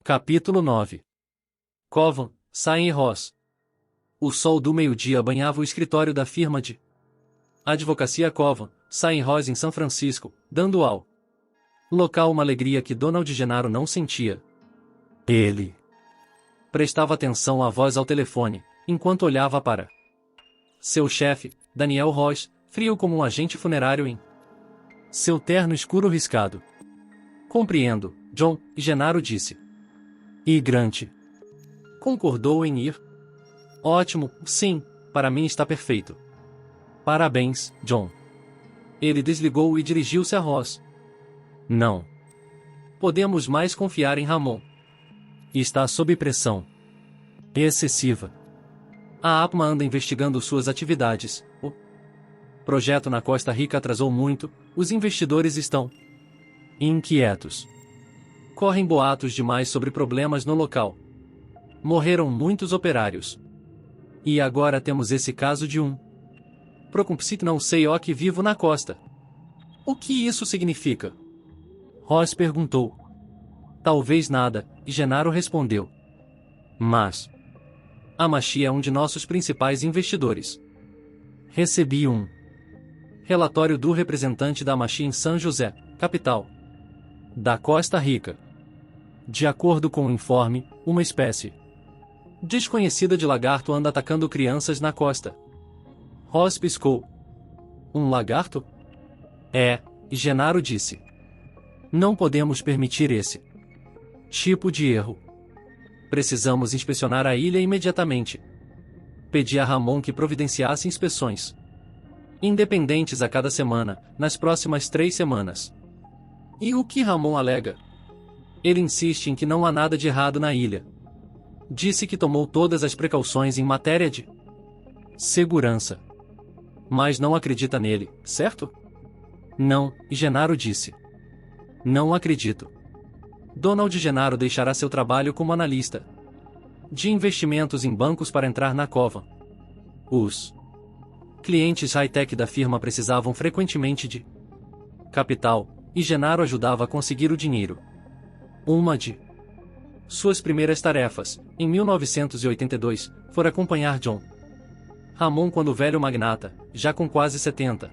Capítulo 9. Covan, Sain e Ross. O sol do meio-dia banhava o escritório da firma de advocacia Covan, Sain e Ross em São Francisco, dando ao local uma alegria que Donald Gennaro não sentia. Ele prestava atenção à voz ao telefone, enquanto olhava para seu chefe, Daniel Ross, frio como um agente funerário em seu terno escuro riscado. Compreendo, John, Gennaro disse. E Grant concordou em ir. Ótimo, sim, para mim está perfeito. Parabéns, John. Ele desligou e dirigiu-se a Ross. Não podemos mais confiar em Ramon. Está sob pressão excessiva. A APMA anda investigando suas atividades. O projeto na Costa Rica atrasou muito, os investidores estão inquietos. Correm boatos demais sobre problemas no local. Morreram muitos operários. E agora temos esse caso de um Procumpsit não sei o que vivo na costa. O que isso significa? Ross perguntou. Talvez nada, e Gennaro respondeu. Mas a Machi é um de nossos principais investidores. Recebi um relatório do representante da Machi em São José, capital da Costa Rica. De acordo com o informe, uma espécie desconhecida de lagarto anda atacando crianças na costa. Ross piscou. Um lagarto? É, e Gennaro disse. Não podemos permitir esse tipo de erro. Precisamos inspecionar a ilha imediatamente. Pedi a Ramon que providenciasse inspeções independentes a cada semana, nas próximas 3 semanas. E o que Ramon alega? Ele insiste em que não há nada de errado na ilha. Disse que tomou todas as precauções em matéria de segurança. Mas não acredita nele, certo? Não, e Gennaro disse. Não acredito. Donald Gennaro deixará seu trabalho como analista de investimentos em bancos para entrar na Covan. Os clientes high-tech da firma precisavam frequentemente de capital, e Gennaro ajudava a conseguir o dinheiro. Uma de suas primeiras tarefas, em 1982, foi acompanhar John Ramon quando o velho magnata, já com quase 70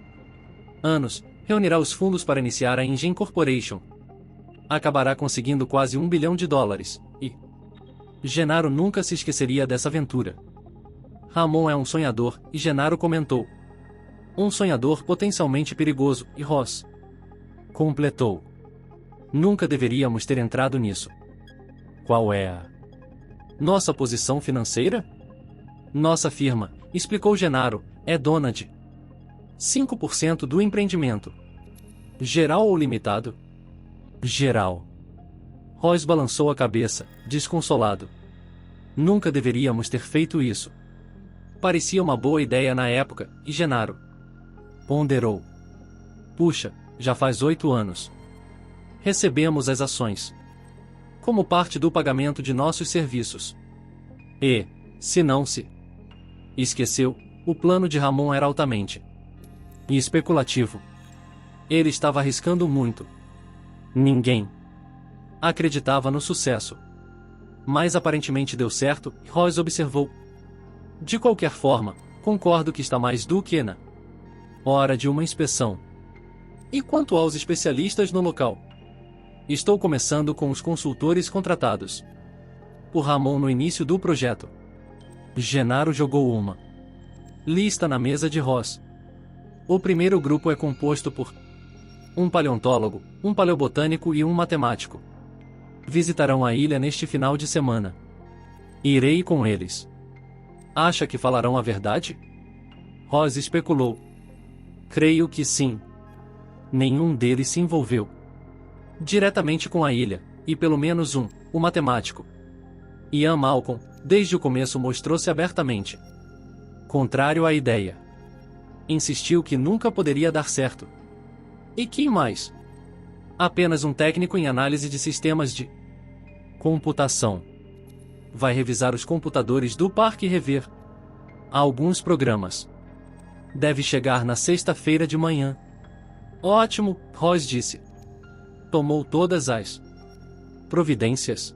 anos, reunirá os fundos para iniciar a Engine Corporation. Acabará conseguindo quase $1 bilhão, e Gennaro nunca se esqueceria dessa aventura. Ramon é um sonhador, e Gennaro comentou. Um sonhador potencialmente perigoso, e Ross completou. Nunca deveríamos ter entrado nisso. Qual é a nossa posição financeira? Nossa firma, explicou Gennaro, é dona de 5% do empreendimento. Geral ou limitado? Geral. Ross balançou a cabeça, desconsolado. Nunca deveríamos ter feito isso. Parecia uma boa ideia na época, e Gennaro ponderou. Puxa, já faz 8 anos. Recebemos as ações como parte do pagamento de nossos serviços. E, se não se esqueceu, o plano de Ramon era altamente especulativo. Ele estava arriscando muito. Ninguém acreditava no sucesso. Mas aparentemente deu certo, Ross observou. De qualquer forma, concordo que está mais do que na hora de uma inspeção. E quanto aos especialistas no local? Estou começando com os consultores contratados por Ramon no início do projeto. Gennaro jogou uma lista na mesa de Ross. O primeiro grupo é composto por um paleontólogo, um paleobotânico e um matemático. Visitarão a ilha neste final de semana. Irei com eles. Acha que falarão a verdade? Ross especulou. Creio que sim. Nenhum deles se envolveu diretamente com a ilha, e pelo menos o matemático, Ian Malcolm, desde o começo mostrou-se abertamente contrário à ideia. Insistiu que nunca poderia dar certo. E quem mais? Apenas um técnico em análise de sistemas de computação. Vai revisar os computadores do parque e rever alguns programas. Deve chegar na sexta-feira de manhã. Ótimo, Ross disse. Tomou todas as providências.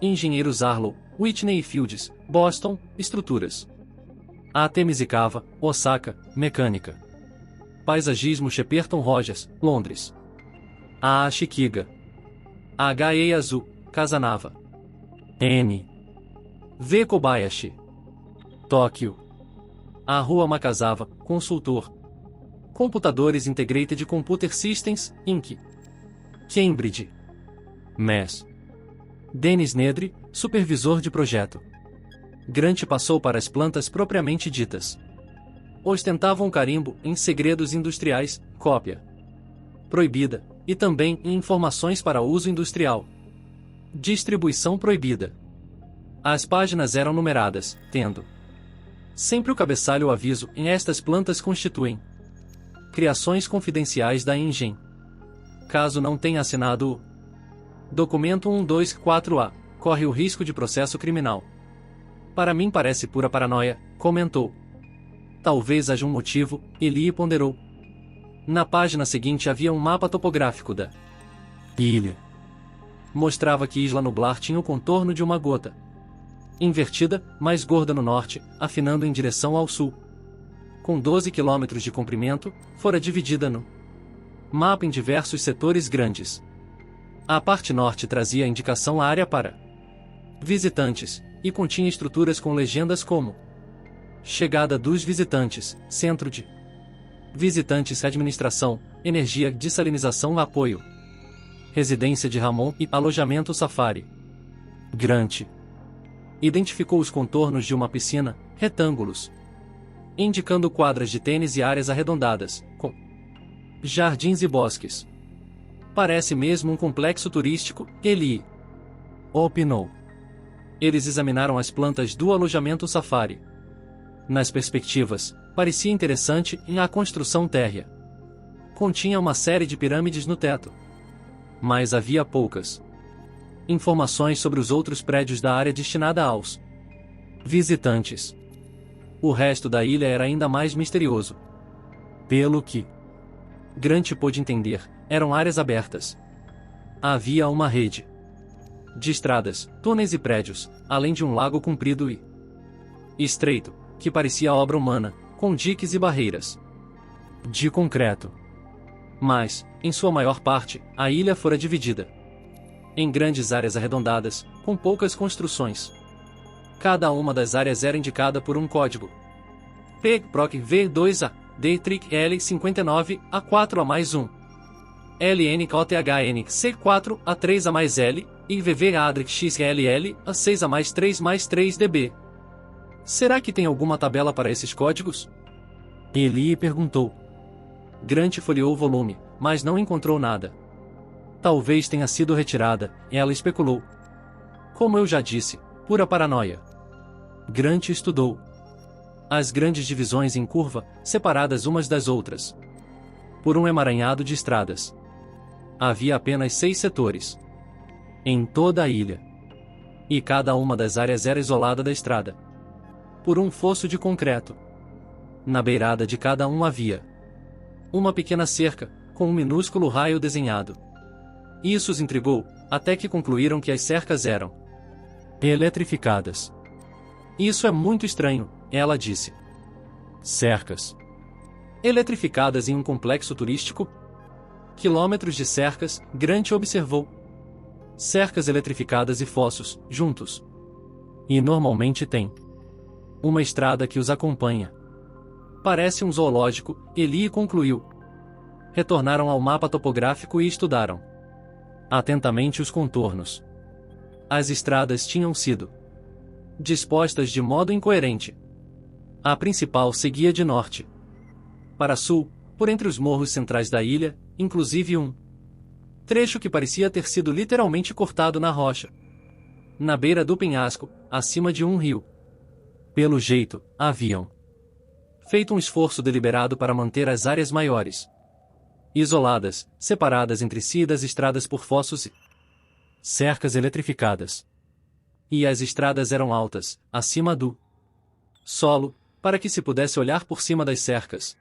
Engenheiros Arlo, Whitney Fields, Boston, Estruturas. A Temesicava, Osaka, Mecânica. Paisagismo Shepperton Rogers, Londres. A Shikiga. H. Eiazu, Casanava. N. V. Kobayashi. Tóquio. A Rua Makazawa, Consultor. Computadores Integrated Computer Systems, Inc. Cambridge. Mass. Dennis Nedry, supervisor de projeto. Grant passou para as plantas propriamente ditas. Ostentava um carimbo em segredos industriais, cópia proibida, e também em informações para uso industrial. Distribuição proibida. As páginas eram numeradas, tendo sempre o cabeçalho aviso em estas plantas constituem criações confidenciais da Engen. Caso não tenha assinado o documento 124A, corre o risco de processo criminal. Para mim parece pura paranoia, comentou. Talvez haja um motivo, Eli ponderou. Na página seguinte havia um mapa topográfico da ilha. Mostrava que Isla Nublar tinha o contorno de uma gota invertida, mais gorda no norte, afinando em direção ao sul. Com 12 quilômetros de comprimento, fora dividida no mapa em diversos setores grandes. A parte norte trazia a indicação à área para visitantes, e continha estruturas com legendas como Chegada dos visitantes, Centro de Visitantes, Administração, Energia, Dessalinização, Apoio, Residência de Ramon e Alojamento Safari. Grant identificou os contornos de uma piscina, retângulos, indicando quadras de tênis e áreas arredondadas, com jardins e bosques. Parece mesmo um complexo turístico, Eli opinou. Eles examinaram as plantas do alojamento safari. Nas perspectivas, parecia interessante em a construção térrea. Continha uma série de pirâmides no teto. Mas havia poucas informações sobre os outros prédios da área destinada aos visitantes. O resto da ilha era ainda mais misterioso. Pelo que Grant pôde entender, eram áreas abertas. Havia uma rede de estradas, túneis e prédios, além de um lago comprido e estreito, que parecia obra humana, com diques e barreiras de concreto. Mas, em sua maior parte, a ilha fora dividida em grandes áreas arredondadas, com poucas construções. Cada uma das áreas era indicada por um código PROC V2A, DTRIC L59, A4A mais 1. LNKOTHN C4, A3A mais L, e VV ADRIC XLL, A6A mais 3 mais 3 DB. Será que tem alguma tabela para esses códigos? Eli perguntou. Grant folheou o volume, mas não encontrou nada. Talvez tenha sido retirada, ela especulou. Como eu já disse, pura paranoia. Grant estudou as grandes divisões em curva, separadas umas das outras por um emaranhado de estradas. Havia apenas 6 setores em toda a ilha. E cada uma das áreas era isolada da estrada por um fosso de concreto. Na beirada de cada um havia uma pequena cerca, com um minúsculo raio desenhado. Isso os intrigou, até que concluíram que as cercas eram eletrificadas. Isso é muito estranho, ela disse. Cercas eletrificadas em um complexo turístico? Quilômetros de cercas, Grant observou. Cercas eletrificadas e fossos, juntos. E normalmente tem uma estrada que os acompanha. Parece um zoológico, Eli concluiu. Retornaram ao mapa topográfico e estudaram atentamente os contornos. As estradas tinham sido dispostas de modo incoerente. A principal seguia de norte para sul, por entre os morros centrais da ilha, inclusive um trecho que parecia ter sido literalmente cortado na rocha, na beira do penhasco, acima de um rio. Pelo jeito, haviam feito um esforço deliberado para manter as áreas maiores isoladas, separadas entre si das estradas por fossos e cercas eletrificadas. E as estradas eram altas, acima do solo, para que se pudesse olhar por cima das cercas.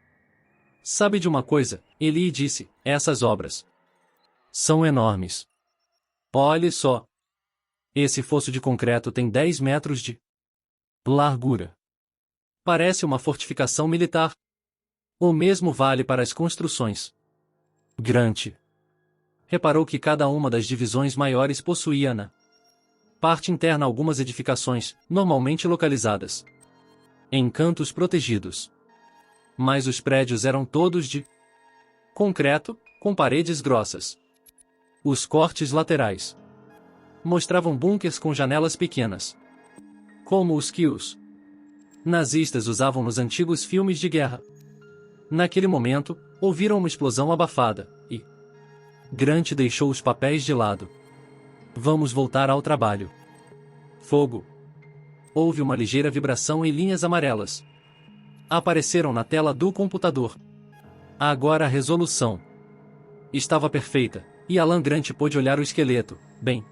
Sabe de uma coisa, Eli disse, essas obras são enormes. Olhe só. Esse fosso de concreto tem 10 metros de largura. Parece uma fortificação militar. O mesmo vale para as construções. Grant reparou que cada uma das divisões maiores possuía na parte interna algumas edificações, normalmente localizadas em cantos protegidos. Mas os prédios eram todos de concreto, com paredes grossas. Os cortes laterais mostravam bunkers com janelas pequenas, como os que os nazistas usavam nos antigos filmes de guerra. Naquele momento, ouviram uma explosão abafada, e Grant deixou os papéis de lado. Vamos voltar ao trabalho. Fogo. Houve uma ligeira vibração e linhas amarelas apareceram na tela do computador. Agora a resolução estava perfeita, e Alan Grant pôde olhar o esqueleto, bem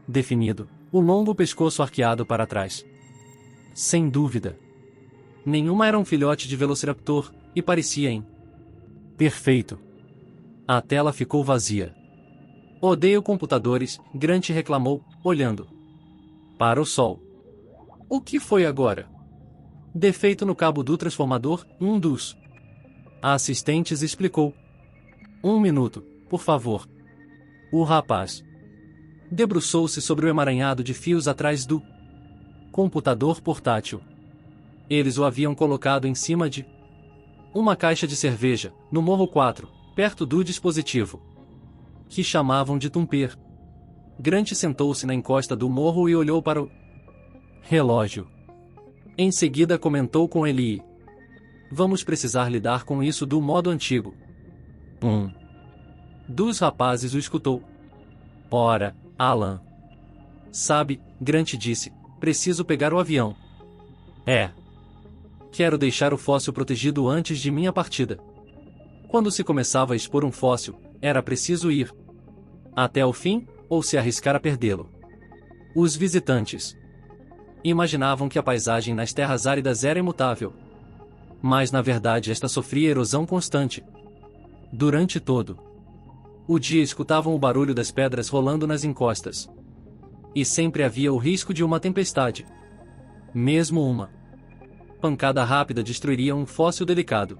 definido, o longo pescoço arqueado para trás. Sem dúvida nenhuma era um filhote de Velociraptor, e parecia perfeito. A tela ficou vazia. Odeio computadores, Grant reclamou, olhando para o sol. O que foi agora? Defeito no cabo do transformador, um dos assistentes explicou. 1 minuto, por favor. O rapaz debruçou-se sobre o emaranhado de fios atrás do computador portátil. Eles o haviam colocado em cima de uma caixa de cerveja, no Morro 4, perto do dispositivo que chamavam de Tumper. Grant sentou-se na encosta do morro e olhou para o relógio. Em seguida comentou com Eli: vamos precisar lidar com isso do modo antigo. Um dos rapazes o escutou. Ora, Alan. Sabe, Grant disse, preciso pegar o avião. Quero deixar o fóssil protegido antes de minha partida. Quando se começava a expor um fóssil, era preciso ir até o fim, ou se arriscar a perdê-lo. Os visitantes imaginavam que a paisagem nas terras áridas era imutável. Mas na verdade esta sofria erosão constante. Durante todo o dia escutavam o barulho das pedras rolando nas encostas. E sempre havia o risco de uma tempestade. Mesmo uma pancada rápida destruiria um fóssil delicado.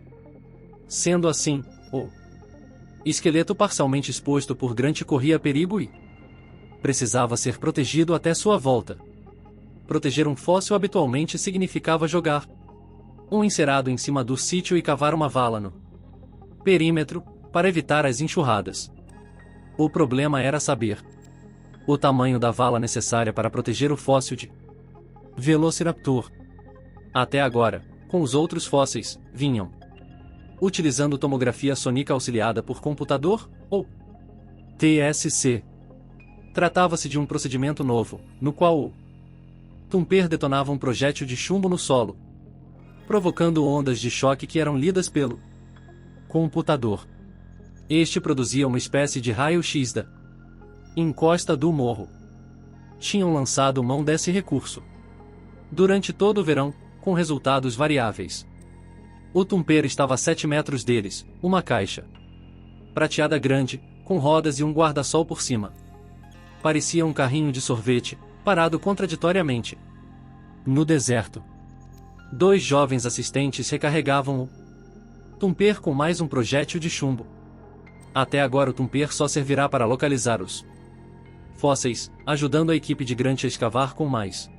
Sendo assim, o esqueleto parcialmente exposto por Grant corria perigo e precisava ser protegido até sua volta. Proteger um fóssil habitualmente significava jogar um encerado em cima do sítio e cavar uma vala no perímetro, para evitar as enxurradas. O problema era saber o tamanho da vala necessária para proteger o fóssil de Velociraptor. Até agora, com os outros fósseis, vinham utilizando tomografia sônica auxiliada por computador, ou TSC. Tratava-se de um procedimento novo, no qual o Tumper detonava um projétil de chumbo no solo, provocando ondas de choque que eram lidas pelo computador. Este produzia uma espécie de raio-x da encosta do morro. Tinham lançado mão desse recurso durante todo o verão, com resultados variáveis. O Tumper estava a 7 metros deles, uma caixa prateada grande, com rodas e um guarda-sol por cima. Parecia um carrinho de sorvete, parado contraditoriamente no deserto. 2 jovens assistentes recarregavam o Tumper com mais um projétil de chumbo. Até agora o Tumper só servirá para localizar os fósseis, ajudando a equipe de Grant a escavar com mais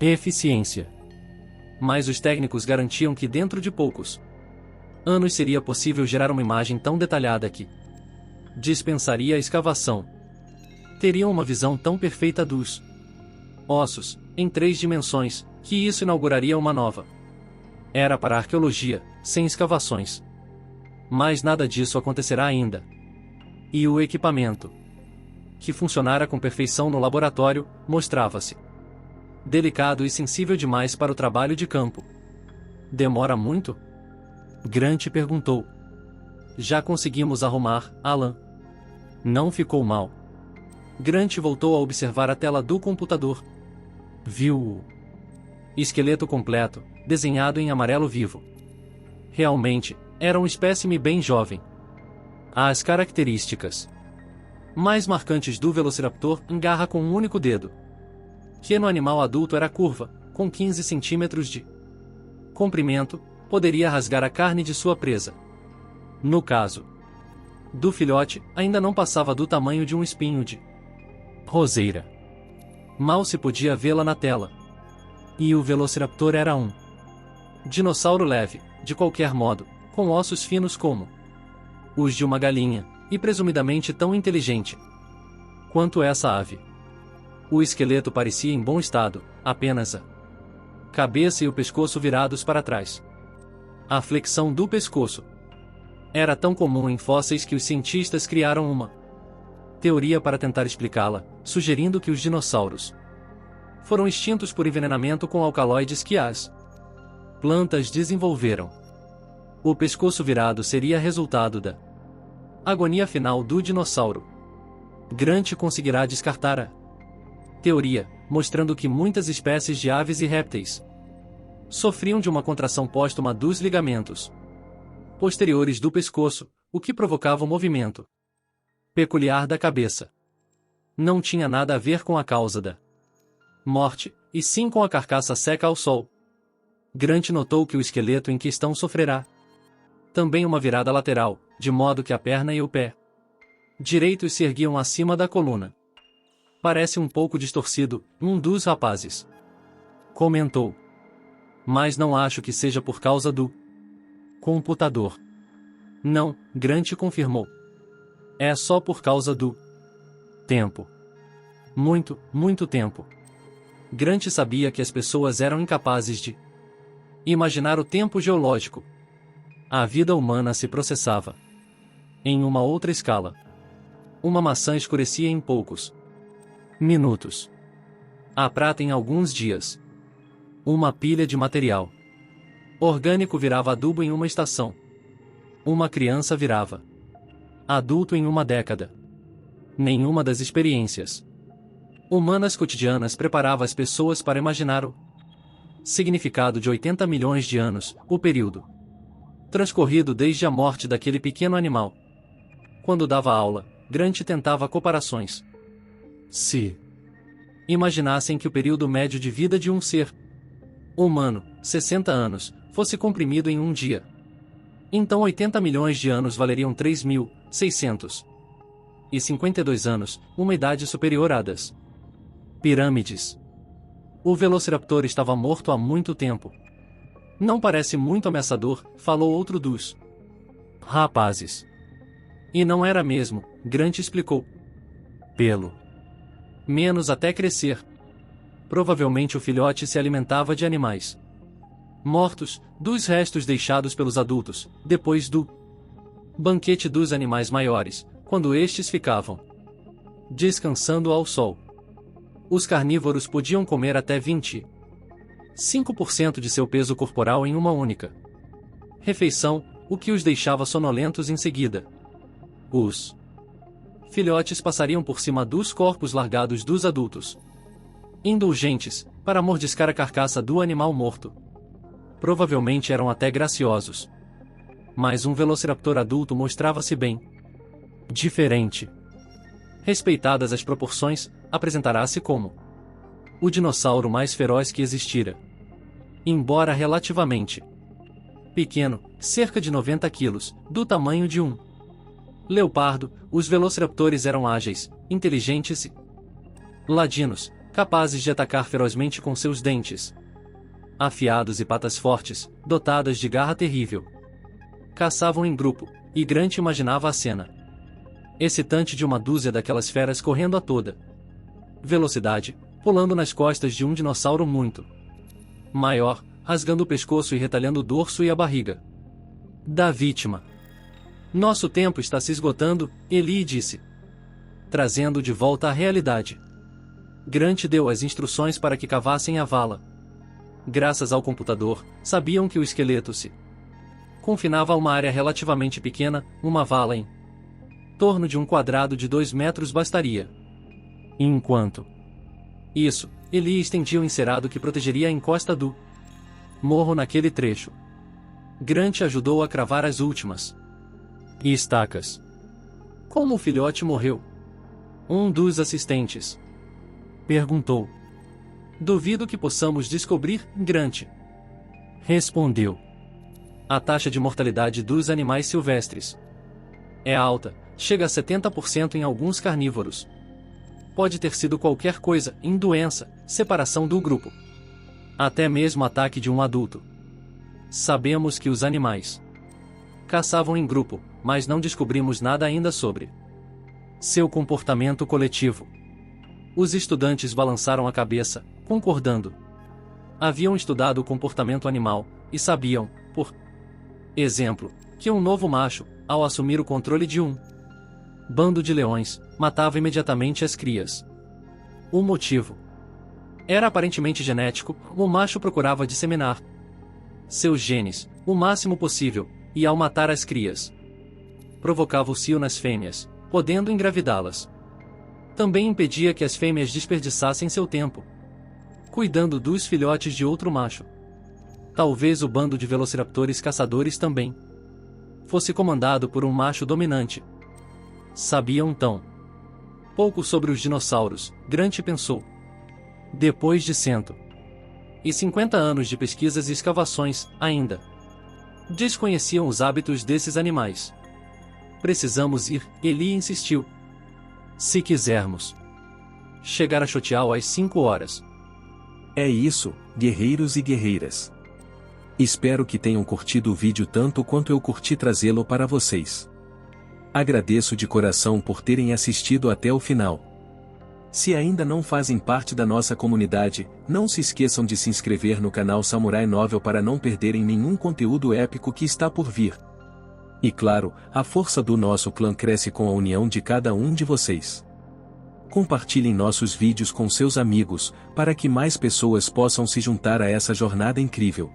eficiência. Mas os técnicos garantiam que dentro de poucos anos seria possível gerar uma imagem tão detalhada que dispensaria a escavação. Teriam uma visão tão perfeita dos ossos, em 3 dimensões, que isso inauguraria uma nova era para a arqueologia, sem escavações. Mas nada disso acontecerá ainda. E o equipamento, que funcionara com perfeição no laboratório, mostrava-se delicado e sensível demais para o trabalho de campo. Demora muito? Grant perguntou. Já conseguimos arrumar, Alan. Não ficou mal. Grant voltou a observar a tela do computador. Viu o esqueleto completo, desenhado em amarelo vivo. Realmente, era um espécime bem jovem. As características mais marcantes do Velociraptor engarra com um único dedo. Que no animal adulto era curva, com 15 centímetros de comprimento, poderia rasgar a carne de sua presa. No caso do filhote, ainda não passava do tamanho de um espinho de roseira. Mal se podia vê-la na tela. E o Velociraptor era um dinossauro leve, de qualquer modo, com ossos finos como os de uma galinha, e presumidamente tão inteligente quanto essa ave. O esqueleto parecia em bom estado, apenas a cabeça e o pescoço virados para trás. A flexão do pescoço era tão comum em fósseis que os cientistas criaram uma teoria para tentar explicá-la, sugerindo que os dinossauros foram extintos por envenenamento com alcaloides que as plantas desenvolveram. O pescoço virado seria resultado da agonia final do dinossauro. Grant conseguirá descartar a teoria, mostrando que muitas espécies de aves e répteis sofriam de uma contração póstuma dos ligamentos posteriores do pescoço, o que provocava o movimento peculiar da cabeça. Não tinha nada a ver com a causa da morte, e sim com a carcaça seca ao sol. Grant notou que o esqueleto em questão sofrerá também uma virada lateral, de modo que a perna e o pé direitos se erguiam acima da coluna. Parece um pouco distorcido, um dos rapazes comentou. Mas não acho que seja por causa do computador. Não, Grant confirmou. É só por causa do tempo. Muito, muito tempo. Grant sabia que as pessoas eram incapazes de imaginar o tempo geológico. A vida humana se processava em uma outra escala. Uma maçã escurecia em poucos minutos. A prata em alguns dias. Uma pilha de material orgânico virava adubo em uma estação. Uma criança virava adulto em uma década. Nenhuma das experiências humanas cotidianas preparava as pessoas para imaginar o significado de 80 milhões de anos, o período transcorrido desde a morte daquele pequeno animal. Quando dava aula, Grant tentava comparações. Se imaginassem que o período médio de vida de um ser humano, 60 anos, fosse comprimido em um dia, então 80 milhões de anos valeriam 3.652 anos, uma idade superior à das pirâmides. O Velociraptor estava morto há muito tempo. Não parece muito ameaçador, falou outro dos rapazes. E não era mesmo, Grant explicou. Pelo menos até crescer. Provavelmente o filhote se alimentava de animais mortos, dos restos deixados pelos adultos, depois do banquete dos animais maiores, quando estes ficavam descansando ao sol. Os carnívoros podiam comer até 25% de seu peso corporal em uma única refeição, o que os deixava sonolentos em seguida. Os filhotes passariam por cima dos corpos largados dos adultos, indulgentes, para mordiscar a carcaça do animal morto. Provavelmente eram até graciosos. Mas um Velociraptor adulto mostrava-se bem diferente. Respeitadas as proporções, apresentará-se como o dinossauro mais feroz que existira. Embora relativamente pequeno, cerca de 90 quilos, do tamanho de um leopardo, os velociraptores eram ágeis, inteligentes e ladinos, capazes de atacar ferozmente com seus dentes afiados e patas fortes, dotadas de garra terrível. Caçavam em grupo, e Grant imaginava a cena excitante de uma dúzia daquelas feras correndo a toda velocidade, pulando nas costas de um dinossauro muito maior, rasgando o pescoço e retalhando o dorso e a barriga da vítima. Nosso tempo está se esgotando, Eli disse, trazendo de volta à realidade. Grant deu as instruções para que cavassem a vala. Graças ao computador, sabiam que o esqueleto se confinava a uma área relativamente pequena, uma vala em torno de um quadrado de 2 metros bastaria. Enquanto isso, Eli estendia o encerado que protegeria a encosta do morro naquele trecho. Grant ajudou a cravar as últimas estacas. Como o filhote morreu? Um dos assistentes perguntou. Duvido que possamos descobrir, Grant. Respondeu. A taxa de mortalidade dos animais silvestres é alta, chega a 70% em alguns carnívoros. Pode ter sido qualquer coisa, em doença, separação do grupo. Até mesmo ataque de um adulto. Sabemos que os animais caçavam em grupo, mas não descobrimos nada ainda sobre seu comportamento coletivo. Os estudantes balançaram a cabeça, concordando. Haviam estudado o comportamento animal, e sabiam, por exemplo, que um novo macho, ao assumir o controle de um bando de leões, matava imediatamente as crias. O motivo era aparentemente genético, o macho procurava disseminar seus genes, o máximo possível, e ao matar as crias, provocava o cio nas fêmeas, podendo engravidá-las. Também impedia que as fêmeas desperdiçassem seu tempo cuidando dos filhotes de outro macho. Talvez o bando de velociraptores caçadores também fosse comandado por um macho dominante. Sabiam tão pouco sobre os dinossauros, Grant pensou. Depois de 150 anos de pesquisas e escavações, ainda desconheciam os hábitos desses animais. Precisamos ir, Eli insistiu. Se quisermos chegar a Chotial às 5 horas. É isso, guerreiros e guerreiras. Espero que tenham curtido o vídeo tanto quanto eu curti trazê-lo para vocês. Agradeço de coração por terem assistido até o final. Se ainda não fazem parte da nossa comunidade, não se esqueçam de se inscrever no canal Samurai Novel para não perderem nenhum conteúdo épico que está por vir. E claro, a força do nosso clã cresce com a união de cada um de vocês. Compartilhem nossos vídeos com seus amigos, para que mais pessoas possam se juntar a essa jornada incrível.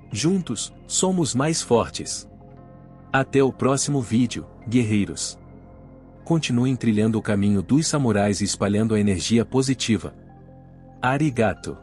Juntos, somos mais fortes. Até o próximo vídeo, guerreiros. Continuem trilhando o caminho dos samurais e espalhando a energia positiva. Arigato.